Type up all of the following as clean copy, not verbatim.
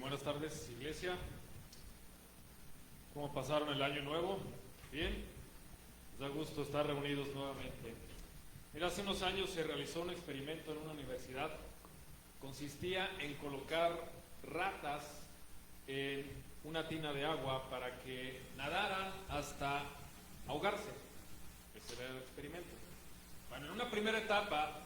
Buenas tardes, iglesia. ¿Cómo pasaron el año nuevo? ¿Bien? Nos da gusto estar reunidos nuevamente. Mira, hace unos años se realizó un experimento en una universidad. Consistía en colocar ratas en una tina de agua para que nadaran hasta ahogarse. Ese era el experimento. Bueno, en una primera etapa,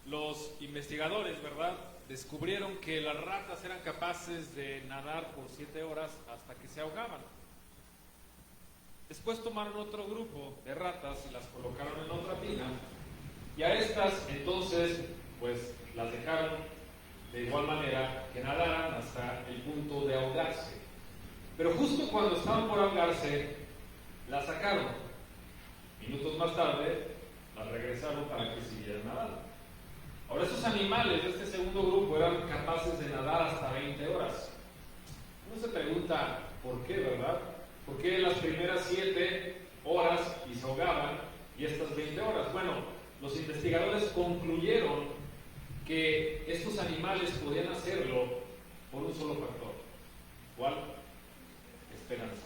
los investigadores, ¿verdad?, descubrieron que las ratas eran capaces de nadar por 7 horas hasta que se ahogaban. Después tomaron otro grupo de ratas y las colocaron en otra tina, y a estas entonces pues las dejaron de igual manera que nadaran hasta el punto de ahogarse. Pero justo cuando estaban por ahogarse, las sacaron. Minutos más tarde las regresaron para que siguieran nadando. Ahora, esos animales de este segundo grupo eran capaces de nadar hasta 20 horas. Uno se pregunta, ¿por qué, verdad? ¿Por qué las primeras 7 horas y se ahogaban y estas 20 horas? Bueno, los investigadores concluyeron que estos animales podían hacerlo por un solo factor. ¿Cuál? Esperanza.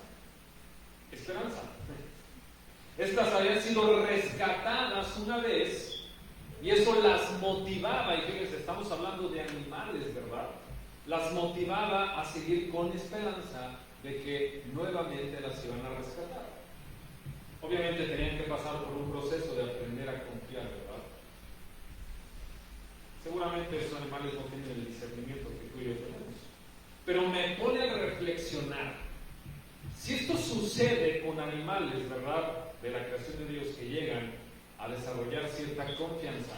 Esperanza. Estas habían sido rescatadas una vez y eso las motivaba, y fíjense, estamos hablando de animales, ¿verdad? Las motivaba a seguir con esperanza de que nuevamente las iban a rescatar. Obviamente tenían que pasar por un proceso de aprender a confiar, ¿verdad? Seguramente esos animales no tienen el discernimiento que tú y yo tenemos. Pero me pone a reflexionar. Si esto sucede con animales, ¿verdad?, de la creación de Dios, que llegan a desarrollar cierta confianza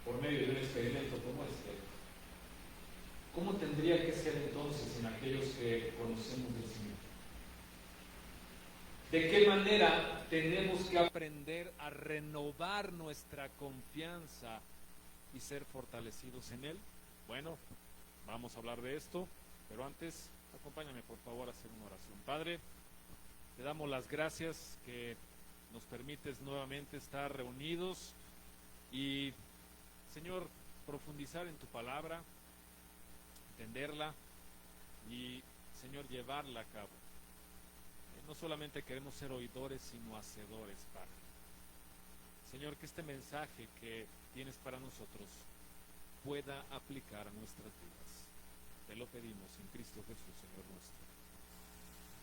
por medio de un experimento como este, ¿cómo tendría que ser entonces en aquellos que conocemos del Señor? ¿De qué manera tenemos que aprender a renovar nuestra confianza y ser fortalecidos en Él? Bueno, vamos a hablar de esto, pero antes, acompáñame por favor a hacer una oración. Padre, te damos las gracias que nos permites nuevamente estar reunidos y, Señor, profundizar en tu palabra, entenderla y, Señor, llevarla a cabo. No solamente queremos ser oidores, sino hacedores, Padre. Señor, que este mensaje que tienes para nosotros pueda aplicar a nuestras vidas. Te lo pedimos en Cristo Jesús, Señor nuestro.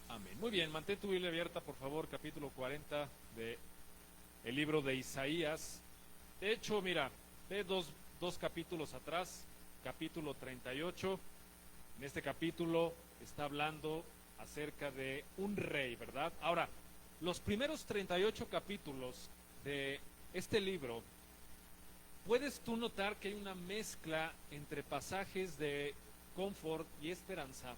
Amén. Muy bien, mantén tu Biblia abierta, por favor, capítulo 40 de el libro de Isaías. De hecho, mira, ve dos capítulos atrás, capítulo 38. En este capítulo está hablando acerca de un rey, ¿verdad? Ahora, los primeros 38 capítulos de este libro, puedes tú notar que hay una mezcla entre pasajes de confort y esperanza,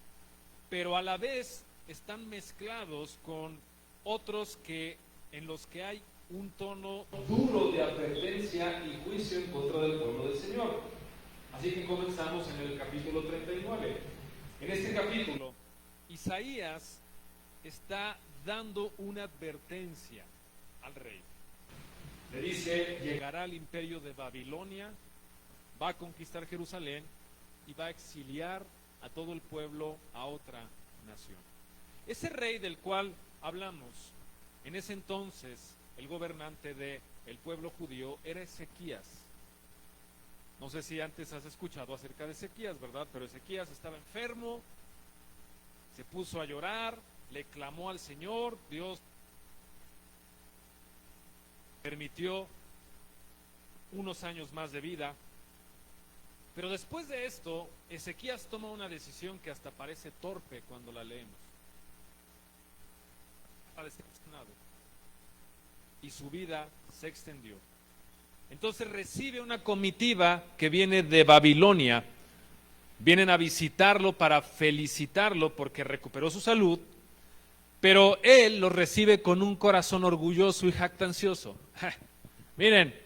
pero a la vez están mezclados con otros en los que hay un tono duro de advertencia y juicio en contra del pueblo del Señor. Así que comenzamos en el capítulo 39. En este capítulo, Isaías está dando una advertencia al rey. Le dice, llegará al imperio de Babilonia, va a conquistar Jerusalén y va a exiliar a todo el pueblo a otra nación. Ese rey del cual hablamos, en ese entonces, el gobernante del pueblo judío era Ezequías. No sé si antes has escuchado acerca de Ezequías, ¿verdad? Pero Ezequías estaba enfermo, se puso a llorar, le clamó al Señor, Dios permitió unos años más de vida. Pero después de esto, Ezequías toma una decisión que hasta parece torpe cuando la leemos. Decepcionado, y su vida se extendió. Entonces recibe una comitiva que viene de Babilonia. Vienen a visitarlo para felicitarlo porque recuperó su salud, pero él lo recibe con un corazón orgulloso y jactancioso. Miren,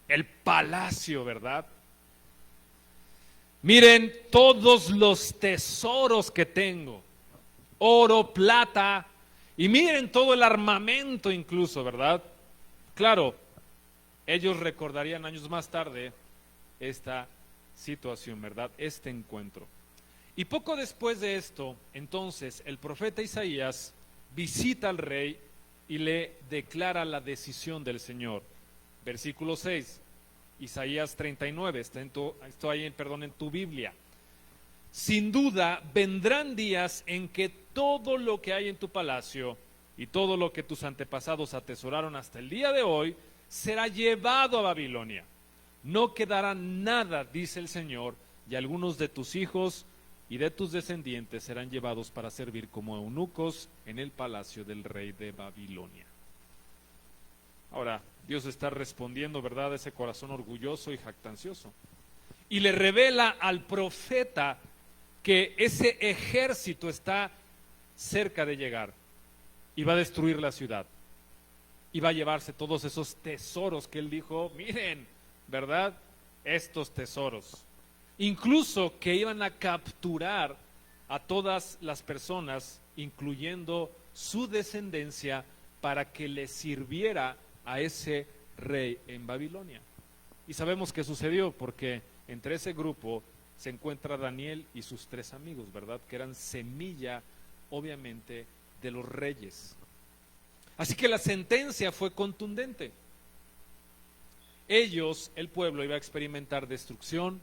el palacio, ¿verdad? Miren todos los tesoros que tengo, oro, plata, y miren todo el armamento incluso, ¿verdad? Claro, ellos recordarían años más tarde esta situación, ¿verdad? Este encuentro. Y poco después de esto, entonces, el profeta Isaías visita al rey y le declara la decisión del Señor. Versículo 6, Isaías 39, está ahí, en tu Biblia. Sin duda vendrán días en que todo lo que hay en tu palacio y todo lo que tus antepasados atesoraron hasta el día de hoy será llevado a Babilonia. No quedará nada, dice el Señor, y algunos de tus hijos y de tus descendientes serán llevados para servir como eunucos en el palacio del rey de Babilonia. Ahora, Dios está respondiendo, ¿verdad?, a ese corazón orgulloso y jactancioso. Y le revela al profeta que ese ejército está cerca de llegar y va a destruir la ciudad. Y va a llevarse todos esos tesoros que él dijo, miren, ¿verdad?, estos tesoros. Incluso que iban a capturar a todas las personas, incluyendo su descendencia, para que le sirviera a ese rey en Babilonia. Y sabemos que sucedió porque entre ese grupo se encuentra Daniel y sus 3 amigos, ¿verdad?, que eran semilla, obviamente, de los reyes. Así que la sentencia fue contundente. Ellos, el pueblo, iba a experimentar destrucción,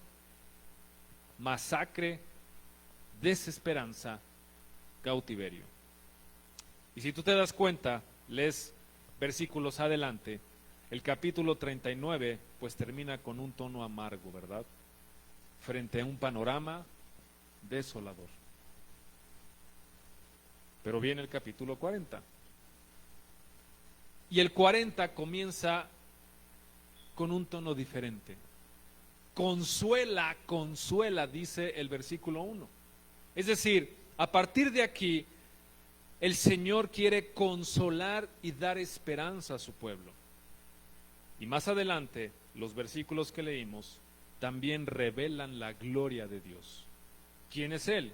masacre, desesperanza, cautiverio. Y si tú te das cuenta, lees versículos adelante, el capítulo 39 pues termina con un tono amargo, ¿verdad?, frente a un panorama desolador. Pero viene el capítulo 40. Y el 40 comienza con un tono diferente. Consuela, consuela, dice el versículo 1. Es decir, a partir de aquí, el Señor quiere consolar y dar esperanza a su pueblo. Y más adelante, los versículos que leímos también revelan la gloria de Dios. ¿Quién es Él?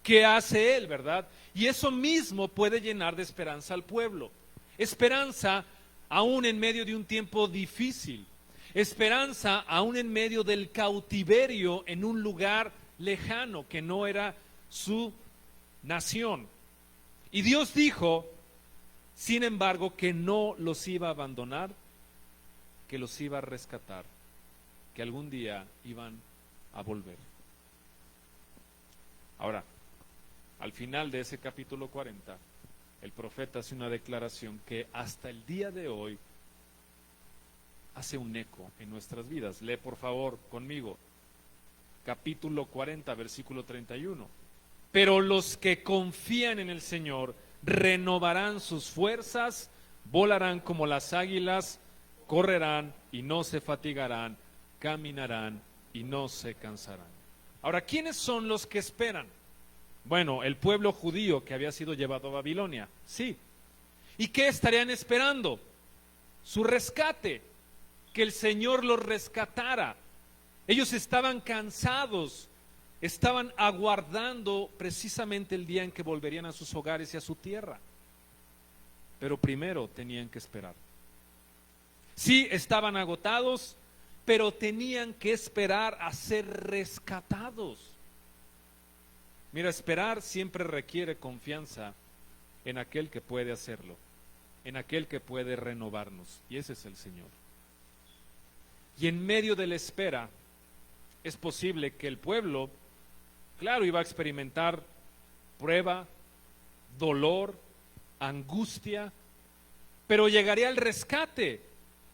¿Qué hace Él, verdad? Y eso mismo puede llenar de esperanza al pueblo. Esperanza aún en medio de un tiempo difícil. Esperanza aún en medio del cautiverio en un lugar lejano que no era su nación. Y Dios dijo, sin embargo, que no los iba a abandonar, que los iba a rescatar, que algún día iban a volver. Ahora, al final de ese capítulo 40, el profeta hace una declaración que hasta el día de hoy hace un eco en nuestras vidas. Lee por favor conmigo, capítulo 40, versículo 31. Pero los que confían en el Señor renovarán sus fuerzas, volarán como las águilas, correrán y no se fatigarán, caminarán y no se cansarán. Ahora, ¿quiénes son los que esperan? Bueno, el pueblo judío que había sido llevado a Babilonia, sí. ¿Y qué estarían esperando? Su rescate, que el Señor los rescatara. Ellos estaban cansados, estaban aguardando precisamente el día en que volverían a sus hogares y a su tierra. Pero primero tenían que esperar. Sí, estaban agotados, pero tenían que esperar a ser rescatados. Mira, esperar siempre requiere confianza en aquel que puede hacerlo, en aquel que puede renovarnos, y ese es el Señor. Y en medio de la espera, es posible que el pueblo, claro, iba a experimentar prueba, dolor, angustia, pero llegaría el rescate,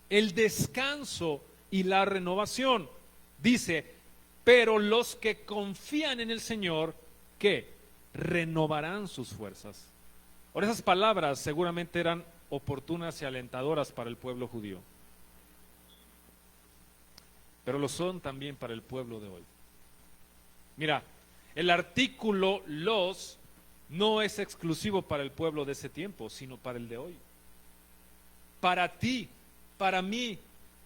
el descanso y la renovación. Dice, pero los que confían en el Señor, ¿qué? Renovarán sus fuerzas. Ahora, esas palabras seguramente eran oportunas y alentadoras para el pueblo judío, pero lo son también para el pueblo de hoy. Mira, el artículo los no es exclusivo para el pueblo de ese tiempo, sino para el de hoy. Para ti, para mí,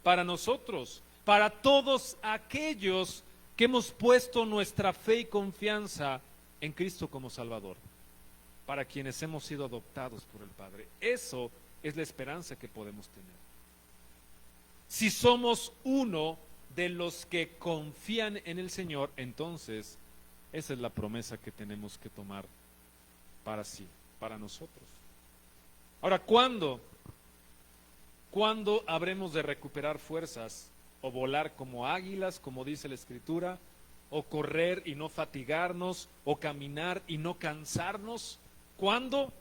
para nosotros, para todos aquellos que hemos puesto nuestra fe y confianza en Cristo como Salvador, para quienes hemos sido adoptados por el Padre. Eso es la esperanza que podemos tener. Si somos uno de los que confían en el Señor, entonces Esa es la promesa que tenemos que tomar para sí, para nosotros. Ahora, ¿cuándo habremos de recuperar fuerzas o volar como águilas, como dice la Escritura, o correr y no fatigarnos, o caminar y no cansarnos? ¿Cuándo?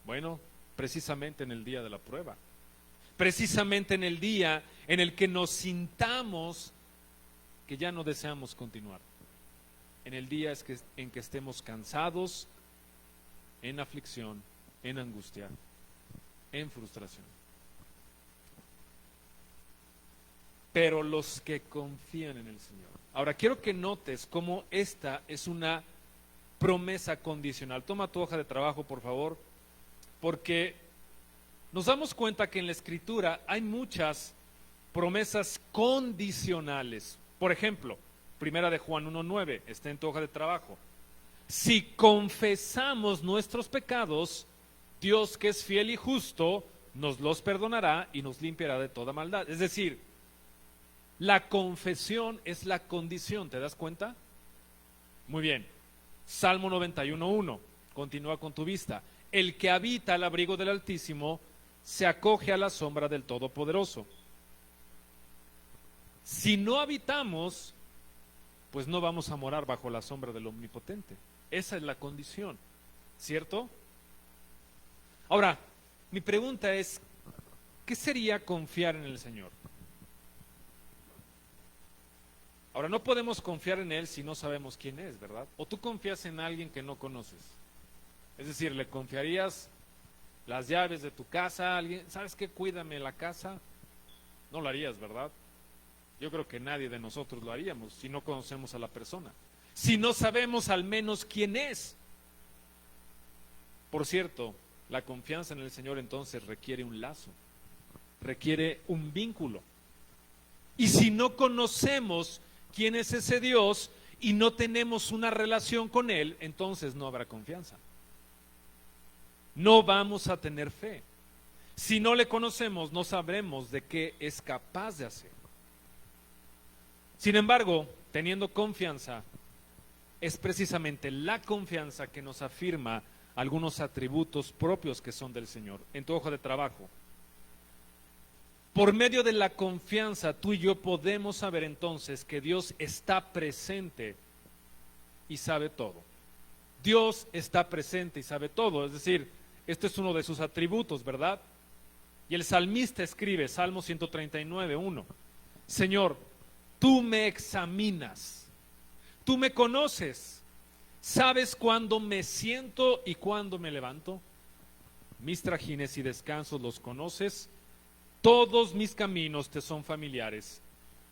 Bueno, precisamente en el día de la prueba, precisamente en el día en el que nos sintamos que ya no deseamos continuar, en el día en que estemos cansados, en aflicción, en angustia, en frustración. Pero los que confían en el Señor. Ahora, quiero que notes cómo esta es una promesa condicional. Toma tu hoja de trabajo, por favor, porque nos damos cuenta que en la Escritura hay muchas promesas condicionales. Por ejemplo, Primera de Juan 1:9, está en tu hoja de trabajo. Si confesamos nuestros pecados, Dios, que es fiel y justo, nos los perdonará y nos limpiará de toda maldad. Es decir, la confesión es la condición, ¿te das cuenta? Muy bien. Salmo 91:1, continúa con tu vista. El que habita al abrigo del Altísimo se acoge a la sombra del Todopoderoso. Si no habitamos, pues no vamos a morar bajo la sombra del Omnipotente. Esa es la condición, ¿cierto? Ahora, mi pregunta es, ¿qué sería confiar en el Señor? Ahora, no podemos confiar en Él si no sabemos quién es, ¿verdad? O tú confías en alguien que no conoces. Es decir, ¿le confiarías las llaves de tu casa a alguien? ¿Sabes qué? Cuídame la casa. No lo harías, ¿verdad? Yo creo que nadie de nosotros lo haríamos si no conocemos a la persona. Si no sabemos al menos quién es. Por cierto, la confianza en el Señor entonces requiere un lazo, requiere un vínculo. Y si no conocemos quién es ese Dios y no tenemos una relación con Él, entonces no habrá confianza. No vamos a tener fe. Si no le conocemos, no sabremos de qué es capaz de hacer. Sin embargo, teniendo confianza, es precisamente la confianza que nos afirma algunos atributos propios que son del Señor. En tu hoja de trabajo, por medio de la confianza, tú y yo podemos saber entonces que Dios está presente y sabe todo. Dios está presente y sabe todo, es decir, este es uno de sus atributos, ¿verdad? Y el salmista escribe, Salmo 139:1, Señor, tú me examinas, tú me conoces, sabes cuándo me siento y cuándo me levanto, mis trajines y descansos los conoces, todos mis caminos te son familiares,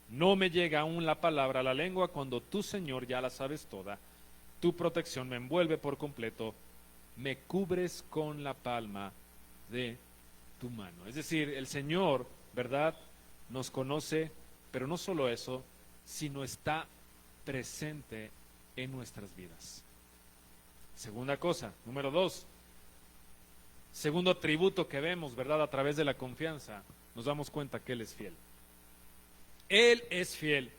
no me llega aún la palabra a la lengua cuando tú, Señor, ya la sabes toda, tu protección me envuelve por completo, me cubres con la palma de tu mano. Es decir, el Señor, ¿verdad?, nos conoce, pero no solo eso, sino está presente en nuestras vidas. Segunda cosa, número 2, segundo atributo que vemos, ¿verdad?, a través de la confianza, nos damos cuenta que Él es fiel. Él es fiel.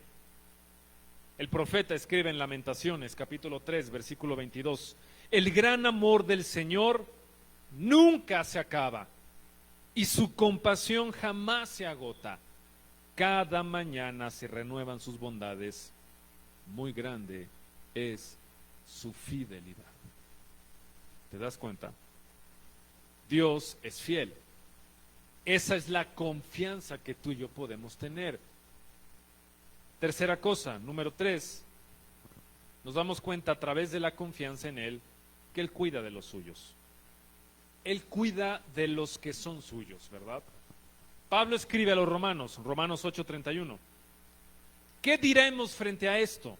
El profeta escribe en Lamentaciones, capítulo 3, versículo 22, el gran amor del Señor nunca se acaba y su compasión jamás se agota. Cada mañana se renuevan sus bondades, muy grande es su fidelidad. ¿Te das cuenta? Dios es fiel. Esa es la confianza que tú y yo podemos tener. Tercera cosa, número 3, nos damos cuenta a través de la confianza en Él que Él cuida de los suyos. Él cuida de los que son suyos, ¿verdad? Pablo escribe a los Romanos, Romanos 8:31. ¿Qué diremos frente a esto?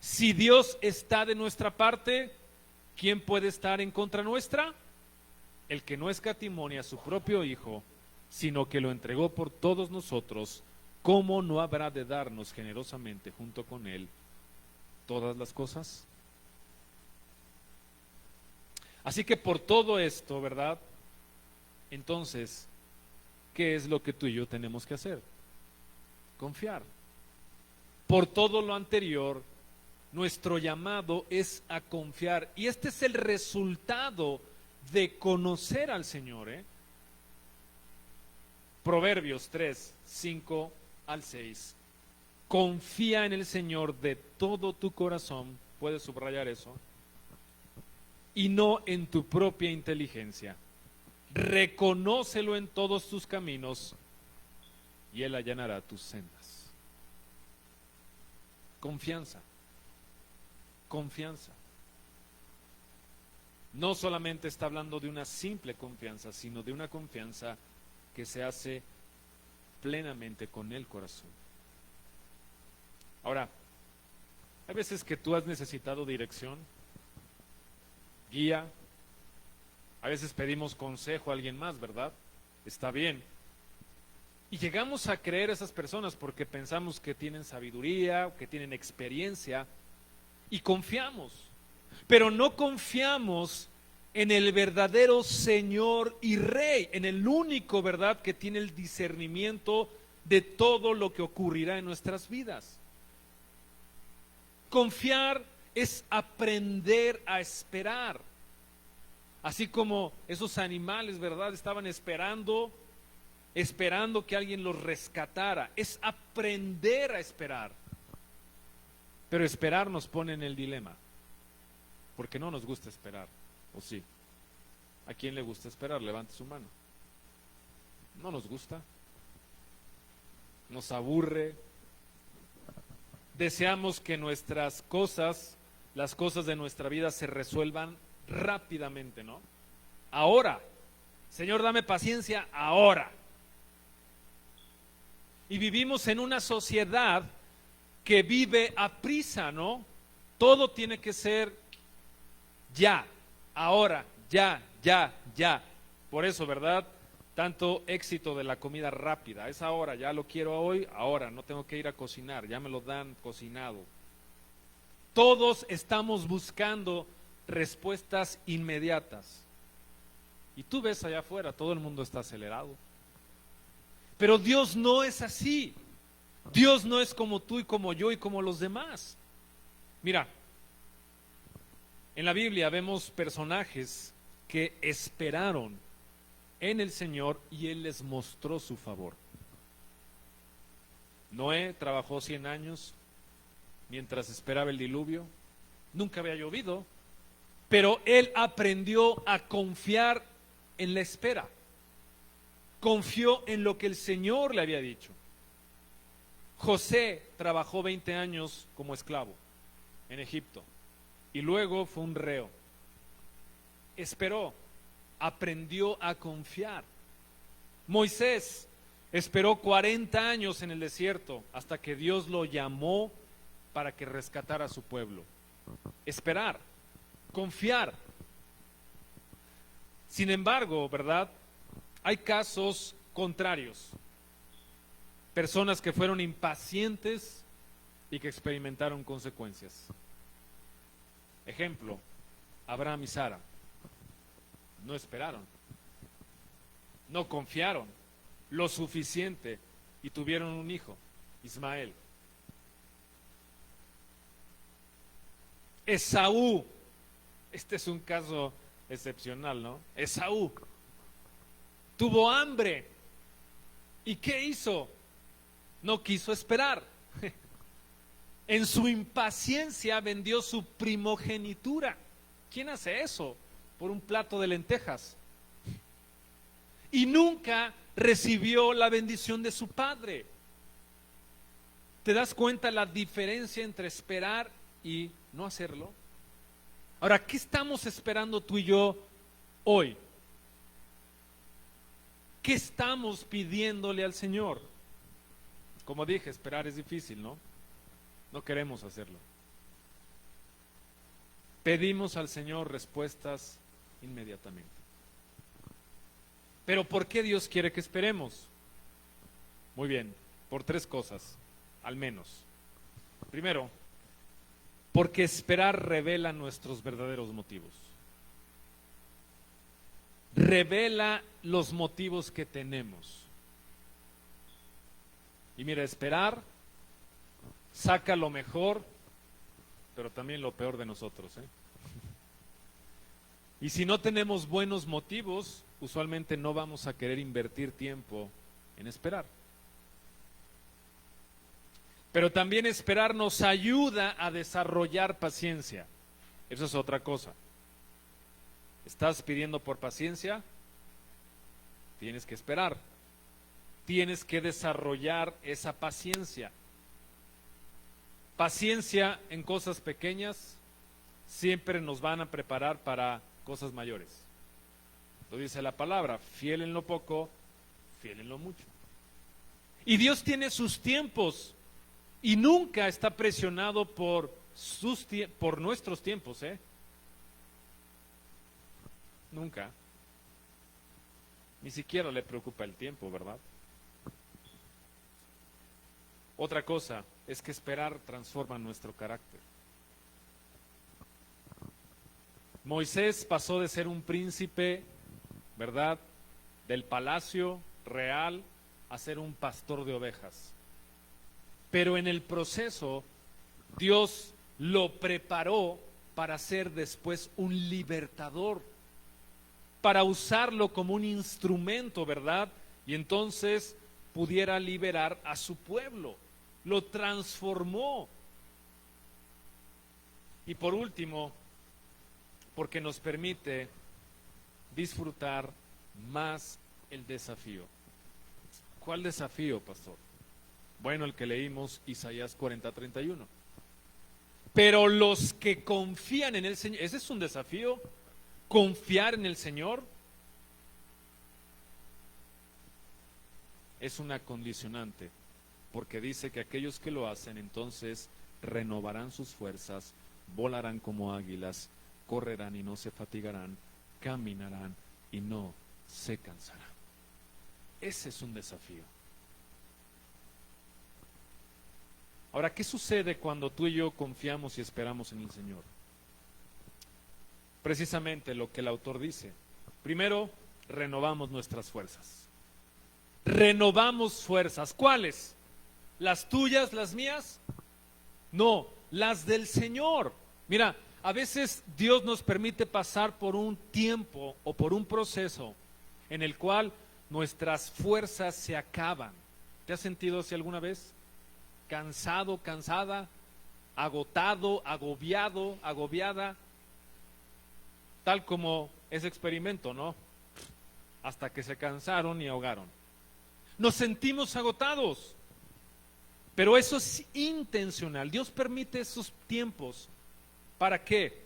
Si Dios está de nuestra parte, ¿quién puede estar en contra nuestra? El que no escatimó a su propio Hijo, sino que lo entregó por todos nosotros, ¿cómo no habrá de darnos generosamente junto con Él todas las cosas? Así que por todo esto, ¿verdad? Entonces, ¿qué es lo que tú y yo tenemos que hacer? Confiar. Por todo lo anterior, nuestro llamado es a confiar. Y este es el resultado de conocer al Señor. Proverbios 3, 5 al 6. Confía en el Señor de todo tu corazón, puedes subrayar eso, y no en tu propia inteligencia. Reconócelo en todos tus caminos y Él allanará tus sendas. Confianza. Confianza. No solamente está hablando de una simple confianza, sino de una confianza que se hace plenamente con el corazón. Ahora, hay veces que tú has necesitado dirección, guía. A veces pedimos consejo a alguien más, ¿verdad? Está bien. Y llegamos a creer a esas personas porque pensamos que tienen sabiduría, que tienen experiencia, y confiamos. Pero no confiamos en el verdadero Señor y Rey, en el único, ¿verdad?, que tiene el discernimiento de todo lo que ocurrirá en nuestras vidas. Confiar es aprender a esperar. Así como esos animales, ¿verdad?, estaban esperando que alguien los rescatara. Es aprender a esperar. Pero esperar nos pone en el dilema, porque no nos gusta esperar, ¿o sí? ¿A quién le gusta esperar? Levante su mano. No nos gusta. Nos aburre. Deseamos que nuestras cosas, las cosas de nuestra vida se resuelvan rápidamente, ¿no? Ahora. Señor, dame paciencia ahora. Y vivimos en una sociedad que vive a prisa, ¿no? Todo tiene que ser ya, ahora, ya. Por eso, ¿verdad? Tanto éxito de la comida rápida. Es ahora, ya lo quiero hoy, ahora, no tengo que ir a cocinar, ya me lo dan cocinado. Todos estamos buscando respuestas inmediatas. Y tú ves allá afuera, todo el mundo está acelerado. Pero Dios no es así. Dios no es como tú y como yo y como los demás. Mira, en la Biblia vemos personajes que esperaron en el Señor y Él les mostró su favor. Noé trabajó 100 años mientras esperaba el diluvio. Nunca había llovido, pero él aprendió a confiar en la espera. Confió en lo que el Señor le había dicho. José trabajó 20 años como esclavo en Egipto y luego fue un reo. Esperó, aprendió a confiar. Moisés esperó 40 años en el desierto hasta que Dios lo llamó para que rescatara a su pueblo. Esperar, confiar. Sin embargo, ¿verdad?, hay casos contrarios. Personas que fueron impacientes y que experimentaron consecuencias. Ejemplo, Abraham y Sara. No esperaron, no confiaron lo suficiente y tuvieron un hijo, Ismael. Esaú, este es un caso excepcional, ¿no? Esaú tuvo hambre. ¿Y qué hizo? No quiso esperar. En su impaciencia vendió su primogenitura. ¿Quién hace eso por un plato de lentejas? Y nunca recibió la bendición de su padre. ¿Te das cuenta la diferencia entre esperar y no hacerlo? Ahora, ¿qué estamos esperando tú y yo hoy? ¿Qué estamos pidiéndole al Señor? Como dije, esperar es difícil, ¿no? No queremos hacerlo. Pedimos al Señor respuestas inmediatamente. Pero ¿por qué Dios quiere que esperemos? Muy bien, por 3 cosas, al menos. Primero, porque esperar revela nuestros verdaderos motivos. Revela los motivos que tenemos. Y mira, esperar saca lo mejor pero también lo peor de nosotros, ¿eh? Y si no tenemos buenos motivos, usualmente no vamos a querer invertir tiempo en esperar. Pero también esperar nos ayuda a desarrollar paciencia. Eso es otra cosa. ¿Estás pidiendo por paciencia? Tienes que esperar. Tienes que desarrollar esa paciencia. Paciencia en cosas pequeñas siempre nos van a preparar para cosas mayores. Lo dice la palabra, fiel en lo poco, fiel en lo mucho. Y Dios tiene sus tiempos y nunca está presionado por nuestros tiempos, ¿eh? Nunca. Ni siquiera le preocupa el tiempo, ¿verdad? Otra cosa es que esperar transforma nuestro carácter. Moisés pasó de ser un príncipe, ¿verdad?, del palacio real a ser un pastor de ovejas. Pero en el proceso, Dios lo preparó para ser después un libertador, para usarlo como un instrumento, ¿verdad? Y entonces pudiera liberar a su pueblo. Lo transformó. Y por último, porque nos permite disfrutar más el desafío. ¿Cuál desafío, pastor? Bueno, el que leímos, Isaías 40:31. Pero los que confían en el Señor, ese es un desafío, confiar en el Señor. Es una condicionante, porque dice que aquellos que lo hacen entonces renovarán sus fuerzas, volarán como águilas, correrán y no se fatigarán, caminarán y no se cansarán. Ese es un desafío. Ahora, ¿qué sucede cuando tú y yo confiamos y esperamos en el Señor? Precisamente lo que el autor dice. Primero, renovamos nuestras fuerzas. Renovamos fuerzas. ¿Cuáles? ¿Las tuyas, las mías? No, las del Señor. Mira, a veces Dios nos permite pasar por un tiempo o por un proceso en el cual nuestras fuerzas se acaban. ¿Te has sentido así alguna vez? Cansado, cansada, agotado, agobiado, agobiada, tal como ese experimento, ¿no? Hasta que se cansaron y ahogaron. Nos sentimos agotados, pero eso es intencional. Dios permite esos tiempos. ¿Para qué?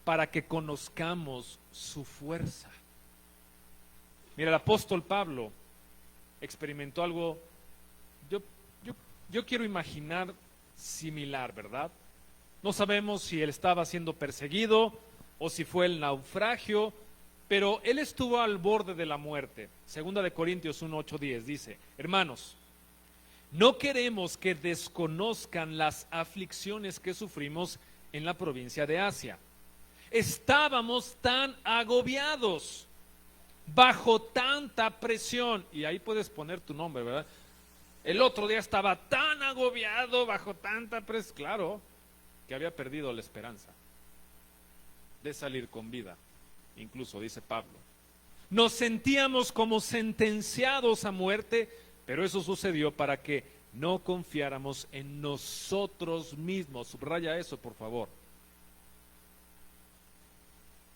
Para que conozcamos su fuerza. Mira, el apóstol Pablo experimentó algo, yo quiero imaginar similar, ¿verdad? No sabemos si él estaba siendo perseguido o si fue el naufragio, pero él estuvo al borde de la muerte. Segunda de Corintios 1:8-10 dice: hermanos, no queremos que desconozcan las aflicciones que sufrimos en la provincia de Asia. Estábamos tan agobiados, bajo tanta presión, y ahí puedes poner tu nombre, ¿verdad? El otro día estaba tan agobiado, bajo tanta presión, claro, que había perdido la esperanza de salir con vida, incluso dice Pablo. Nos sentíamos como sentenciados a muerte, pero eso sucedió para que no confiáramos en nosotros mismos, subraya eso por favor,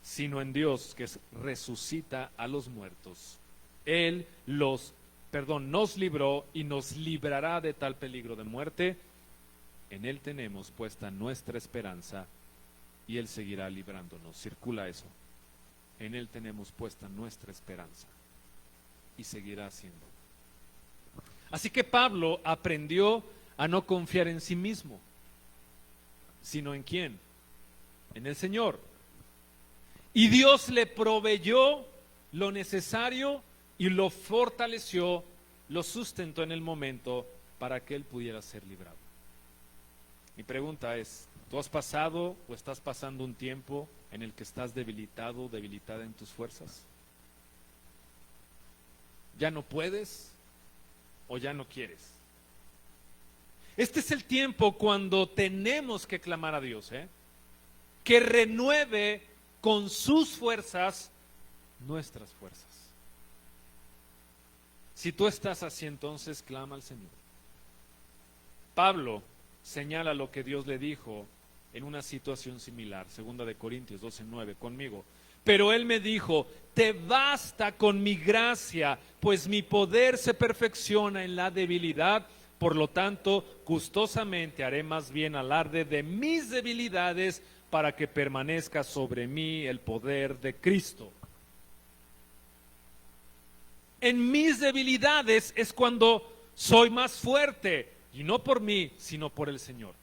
sino en Dios que resucita a los muertos. Él nos libró y nos librará de tal peligro de muerte. En Él tenemos puesta nuestra esperanza y Él seguirá librándonos. Circula eso. En Él tenemos puesta nuestra esperanza y seguirá haciendo. Así que Pablo aprendió a no confiar en sí mismo, sino en ¿quién? En el Señor. Y Dios le proveyó lo necesario y lo fortaleció, lo sustentó en el momento para que él pudiera ser librado. Mi pregunta es, ¿tú has pasado o estás pasando un tiempo en el que estás debilitado, debilitada en tus fuerzas? ¿Ya no puedes o ya no quieres? Este es el tiempo cuando tenemos que clamar a Dios, que renueve con sus fuerzas nuestras fuerzas. Si tú estás así, entonces clama al Señor. Pablo señala lo que Dios le dijo en una situación similar, 2 Corintios 12:9, conmigo. Pero él me dijo: te basta con mi gracia, pues mi poder se perfecciona en la debilidad. Por lo tanto, gustosamente haré más bien alarde de mis debilidades, para que permanezca sobre mí el poder de Cristo. En mis debilidades es cuando soy más fuerte, y no por mí, sino por el Señor.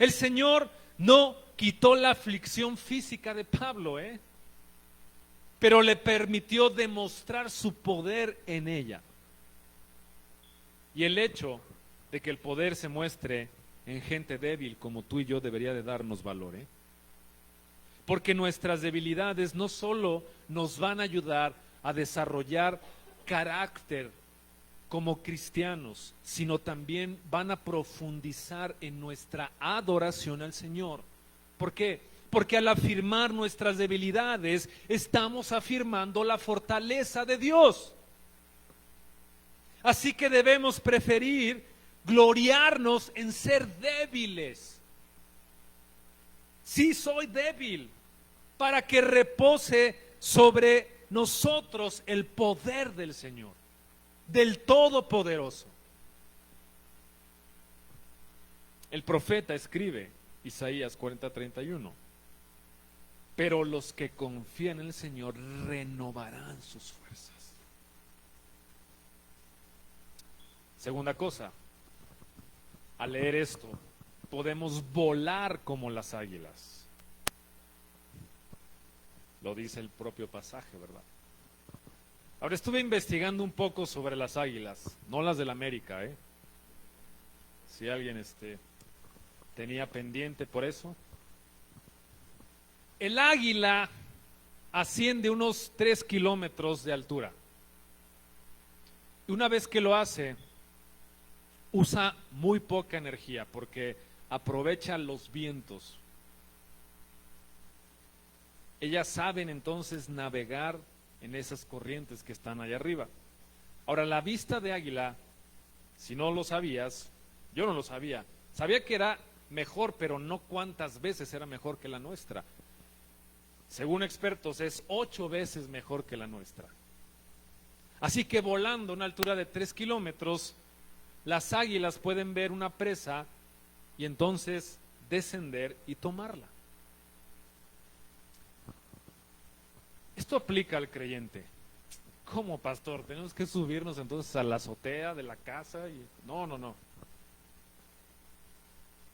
El Señor no quitó la aflicción física de Pablo, pero le permitió demostrar su poder en ella. Y el hecho de que el poder se muestre en gente débil como tú y yo debería de darnos valor, porque nuestras debilidades no solo nos van a ayudar a desarrollar carácter como cristianos, sino también van a profundizar en nuestra adoración al Señor. ¿Por qué? Porque al afirmar nuestras debilidades, estamos afirmando la fortaleza de Dios. Así que debemos preferir gloriarnos en ser débiles. Sí, soy débil, para que repose sobre nosotros el poder del Señor, del Todopoderoso. El profeta escribe, Isaías 40:31, pero los que confían en el Señor renovarán sus fuerzas. Segunda cosa, al leer esto, podemos volar como las águilas. Lo dice el propio pasaje, ¿verdad? Ahora estuve investigando un poco sobre las águilas, no las del América, Si alguien tenía pendiente por eso. El águila asciende unos 3 kilómetros de altura. Y una vez que lo hace, usa muy poca energía porque aprovecha los vientos. Ellas saben entonces navegar en esas corrientes que están allá arriba. Ahora, la vista de águila, si no lo sabías, yo no lo sabía. Sabía que era mejor, pero no cuántas veces era mejor que la nuestra. Según expertos, es 8 veces mejor que la nuestra. Así que volando a una altura de 3 kilómetros, las águilas pueden ver una presa y entonces descender y tomarla. Esto aplica al creyente. ¿Cómo, pastor? ¿Tenemos que subirnos entonces a la azotea de la casa? No.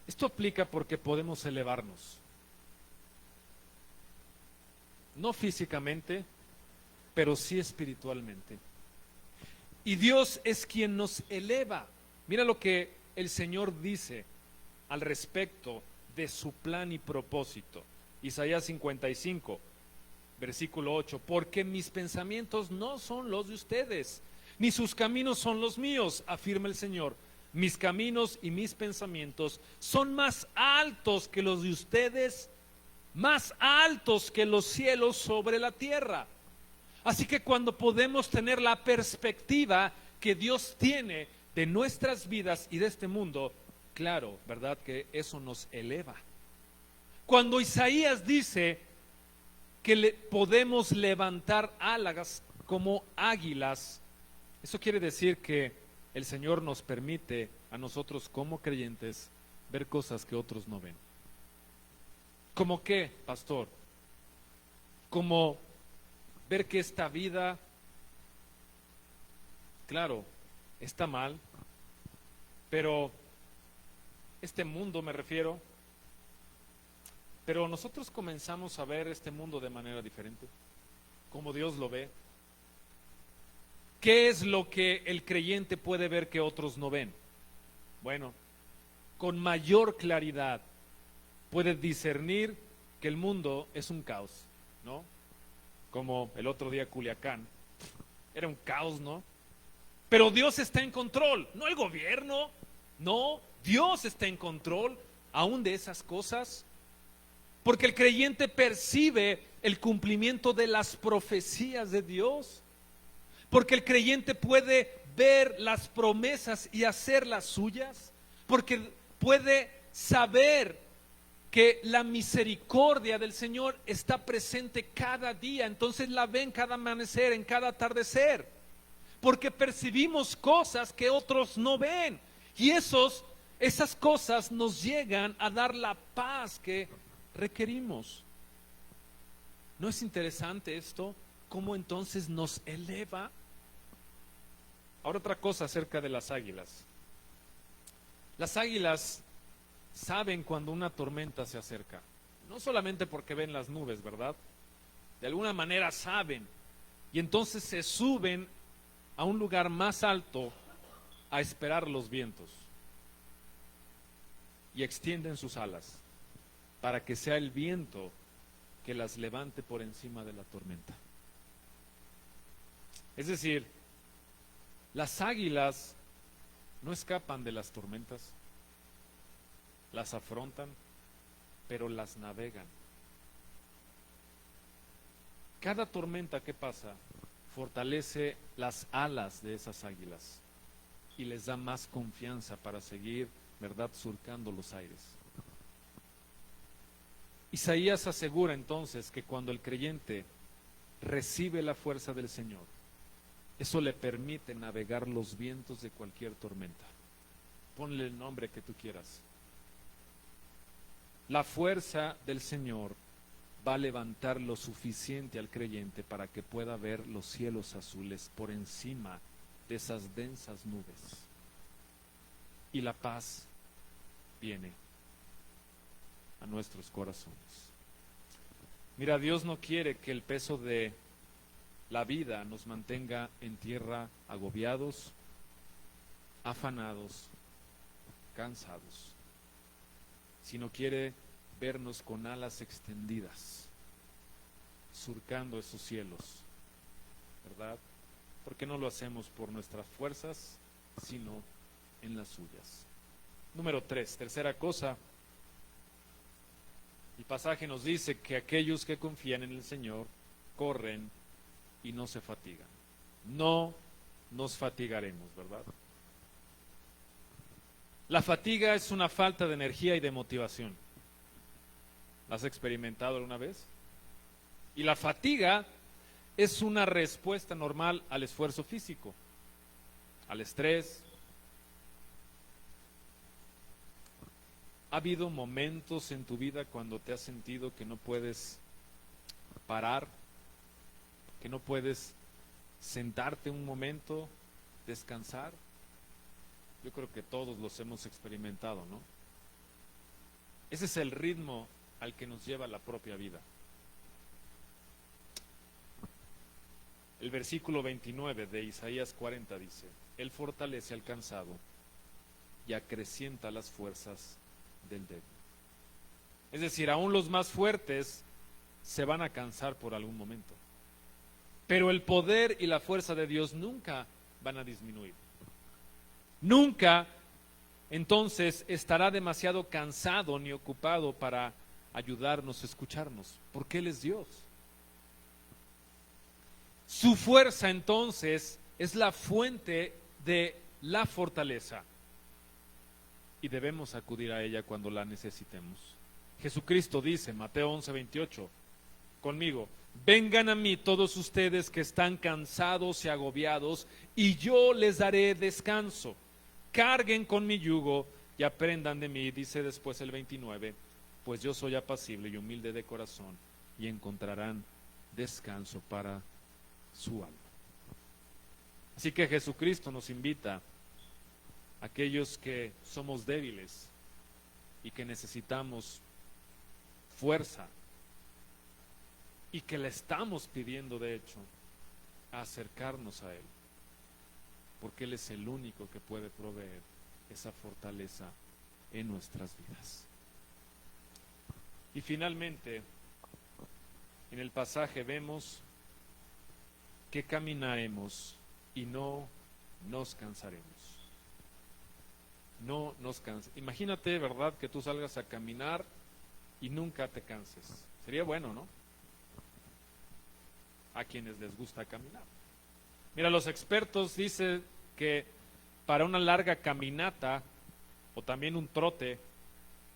Esto aplica porque podemos elevarnos. No físicamente, pero sí espiritualmente. Y Dios es quien nos eleva. Mira lo que el Señor dice al respecto de su plan y propósito. Isaías 55, versículo 8. Porque mis pensamientos no son los de ustedes, ni sus caminos son los míos, afirma el Señor. Mis caminos y mis pensamientos son más altos que los de ustedes, más altos que los cielos sobre la tierra. Así que cuando podemos tener la perspectiva que Dios tiene de nuestras vidas y de este mundo, claro, ¿verdad? Que eso nos eleva. Cuando Isaías dice que podemos levantar alas como águilas, eso quiere decir que el Señor nos permite a nosotros como creyentes ver cosas que otros no ven. ¿Cómo qué, pastor? Como ver que esta vida, claro, está mal, pero este mundo me refiero, pero nosotros comenzamos a ver este mundo de manera diferente, como Dios lo ve. ¿Qué es lo que el creyente puede ver que otros no ven? Bueno, con mayor claridad puede discernir que el mundo es un caos, ¿no? Como el otro día Culiacán, era un caos, ¿no? Pero Dios está en control, no el gobierno, no Dios está en control aún de esas cosas, porque el creyente percibe el cumplimiento de las profecías de Dios, porque el creyente puede ver las promesas y hacerlas suyas, porque puede saber que la misericordia del Señor está presente cada día, entonces la ve en cada amanecer, en cada atardecer, porque percibimos cosas que otros no ven, y esas cosas nos llegan a dar la paz que requerimos. ¿No es interesante esto? ¿Cómo entonces nos eleva? Ahora otra cosa acerca de las águilas. Las águilas saben cuando una tormenta se acerca, no solamente porque ven las nubes, ¿verdad? De alguna manera saben, y entonces se suben a un lugar más alto a esperar los vientos y extienden sus alas para que sea el viento que las levante por encima de la tormenta. Es decir, las águilas no escapan de las tormentas, las afrontan, pero las navegan. Cada tormenta que pasa fortalece las alas de esas águilas y les da más confianza para seguir, ¿verdad?, surcando los aires. Isaías asegura entonces que cuando el creyente recibe la fuerza del Señor, eso le permite navegar los vientos de cualquier tormenta. Ponle el nombre que tú quieras. La fuerza del Señor va a levantar lo suficiente al creyente para que pueda ver los cielos azules por encima de esas densas nubes. Y la paz viene a nuestros corazones. Mira, Dios no quiere que el peso de la vida nos mantenga en tierra agobiados, afanados, cansados, sino quiere vernos con alas extendidas, surcando esos cielos, ¿verdad? Porque no lo hacemos por nuestras fuerzas, sino en las suyas. Número 3, tercera cosa, el pasaje nos dice que aquellos que confían en el Señor corren y no se fatigan. No nos fatigaremos, ¿verdad? La fatiga es una falta de energía y de motivación. ¿La has experimentado alguna vez? Y la fatiga es una respuesta normal al esfuerzo físico, al estrés. ¿Ha habido momentos en tu vida cuando te has sentido que no puedes parar, que no puedes sentarte un momento, descansar? Yo creo que todos los hemos experimentado, ¿no? Ese es el ritmo al que nos lleva la propia vida. El versículo 29 de Isaías 40 dice: Él fortalece al cansado y acrecienta las fuerzas del débil. Es decir, aún los más fuertes se van a cansar por algún momento, pero el poder y la fuerza de Dios nunca van a disminuir. Nunca entonces estará demasiado cansado ni ocupado para ayudarnos a escucharnos, porque Él es Dios. Su fuerza entonces es la fuente de la fortaleza y debemos acudir a ella cuando la necesitemos. Jesucristo dice, Mateo 11:28, conmigo: vengan a mí todos ustedes que están cansados y agobiados, y yo les daré descanso. Carguen con mi yugo y aprendan de mí, dice después el 29, pues yo soy apacible y humilde de corazón, y encontrarán descanso para su alma. Así que Jesucristo nos invita a aquellos que somos débiles y que necesitamos fuerza y que le estamos pidiendo, de hecho, a acercarnos a Él, porque Él es el único que puede proveer esa fortaleza en nuestras vidas. Y finalmente, en el pasaje vemos que caminaremos y no nos cansaremos. no nos canse. Imagínate, ¿verdad?, que tú salgas a caminar y nunca te canses. Sería bueno, ¿no? A quienes les gusta caminar. Mira, los expertos dicen que para una larga caminata o también un trote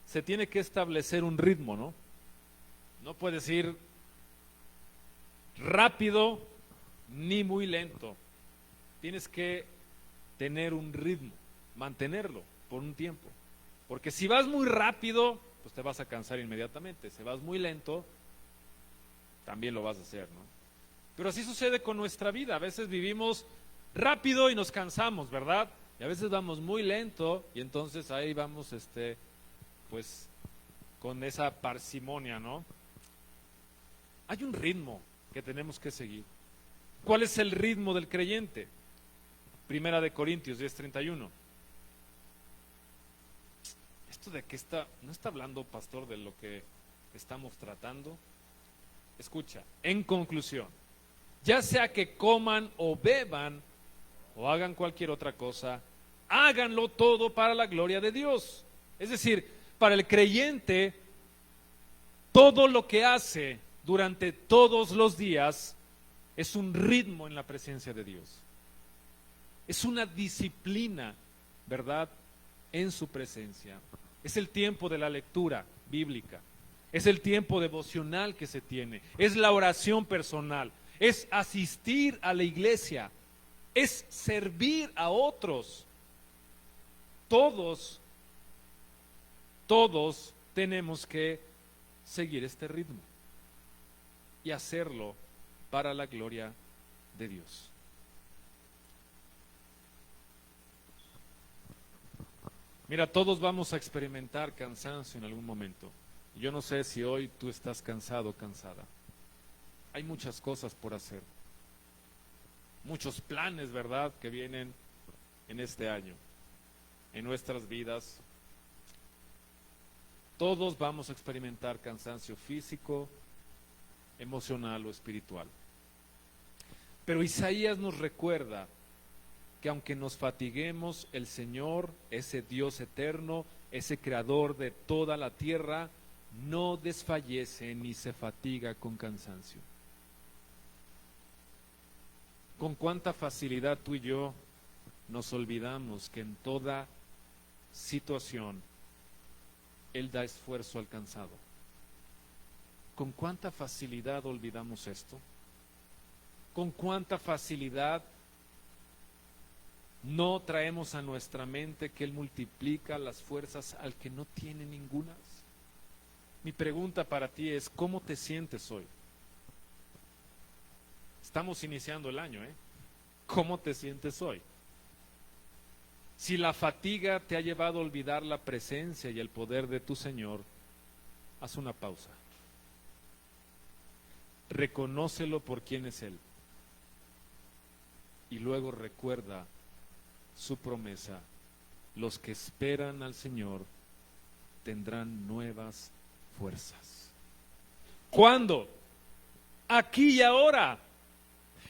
se tiene que establecer un ritmo, ¿no? No puedes ir rápido ni muy lento. Tienes que tener un ritmo, mantenerlo por un tiempo. Porque si vas muy rápido, pues te vas a cansar inmediatamente. Si vas muy lento, también lo vas a hacer, ¿no? Pero así sucede con nuestra vida. A veces vivimos rápido y nos cansamos, ¿verdad? Y a veces vamos muy lento y entonces ahí vamos, pues, con esa parsimonia, ¿no? Hay un ritmo que tenemos que seguir. ¿Cuál es el ritmo del creyente? Primera de Corintios 10:31. ¿Esto de qué está? ¿No está hablando, pastor, de lo que estamos tratando? Escucha, en conclusión, ya sea que coman o beban o hagan cualquier otra cosa, háganlo todo para la gloria de Dios. Es decir, para el creyente, todo lo que hace durante todos los días es un ritmo en la presencia de Dios. Es una disciplina, ¿verdad?, en su presencia. Es el tiempo de la lectura bíblica. Es el tiempo devocional que se tiene. Es la oración personal. Es asistir a la iglesia. Es servir a otros. Todos tenemos que seguir este ritmo y hacerlo para la gloria de Dios. Mira, todos vamos a experimentar cansancio en algún momento. Yo no sé si hoy tú estás cansado o cansada. Hay muchas cosas por hacer. Muchos planes, ¿verdad?, que vienen en este año, en nuestras vidas. Todos vamos a experimentar cansancio físico, emocional o espiritual. Pero Isaías nos recuerda que aunque nos fatiguemos, el Señor, ese Dios eterno, ese creador de toda la tierra, no desfallece ni se fatiga con cansancio. Con cuánta facilidad tú y yo nos olvidamos que en toda situación Él da esfuerzo al cansado. ¿Con cuánta facilidad olvidamos esto? ¿Con cuánta facilidad no traemos a nuestra mente que Él multiplica las fuerzas al que no tiene ningunas? Mi pregunta para ti es, ¿cómo te sientes hoy? Estamos iniciando el año, ¿eh? ¿Cómo te sientes hoy? Si la fatiga te ha llevado a olvidar la presencia y el poder de tu Señor, haz una pausa. Reconócelo por quién es Él. Y luego recuerda su promesa: los que esperan al Señor tendrán nuevas fuerzas. ¿Cuándo? Aquí y ahora.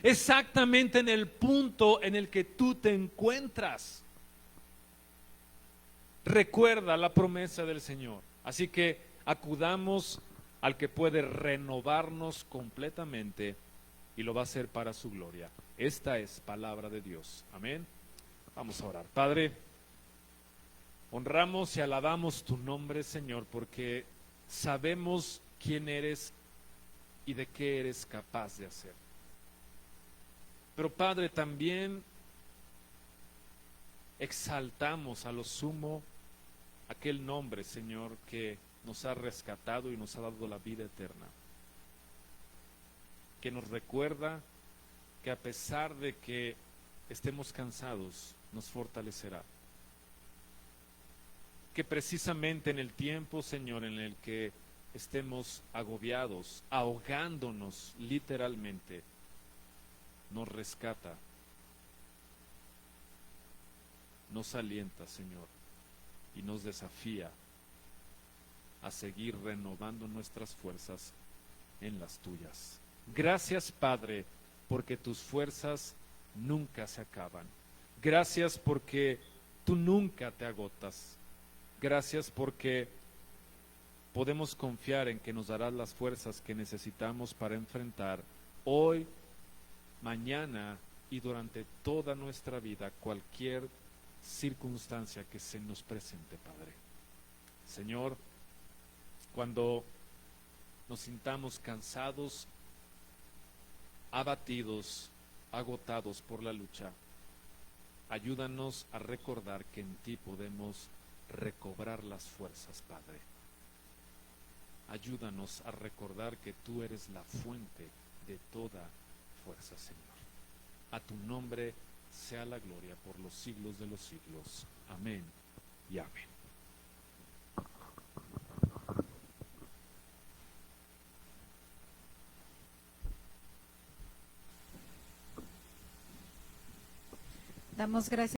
Exactamente en el punto en el que tú te encuentras. Recuerda la promesa del Señor. Así que acudamos al que puede renovarnos completamente y lo va a hacer para su gloria. Esta es palabra de Dios. Amén. Vamos a orar. Padre, honramos y alabamos tu nombre, Señor, porque sabemos quién eres y de qué eres capaz de hacer. Pero Padre, también exaltamos a lo sumo aquel nombre, Señor, que nos ha rescatado y nos ha dado la vida eterna, que nos recuerda que a pesar de que estemos cansados, nos fortalecerá. Que precisamente en el tiempo, Señor, en el que estemos agobiados, ahogándonos literalmente, nos rescata, nos alienta, Señor, y nos desafía a seguir renovando nuestras fuerzas en las tuyas. Gracias, Padre, porque tus fuerzas nunca se acaban. Gracias porque Tú nunca te agotas. Gracias porque podemos confiar en que nos darás las fuerzas que necesitamos para enfrentar hoy, mañana y durante toda nuestra vida cualquier circunstancia que se nos presente, Padre. Señor, cuando nos sintamos cansados, abatidos, agotados por la lucha, ayúdanos a recordar que en ti podemos recobrar las fuerzas, Padre. Ayúdanos a recordar que tú eres la fuente de toda fuerza, Señor. A tu nombre sea la gloria por los siglos de los siglos. Amén y amén. Damos gracias.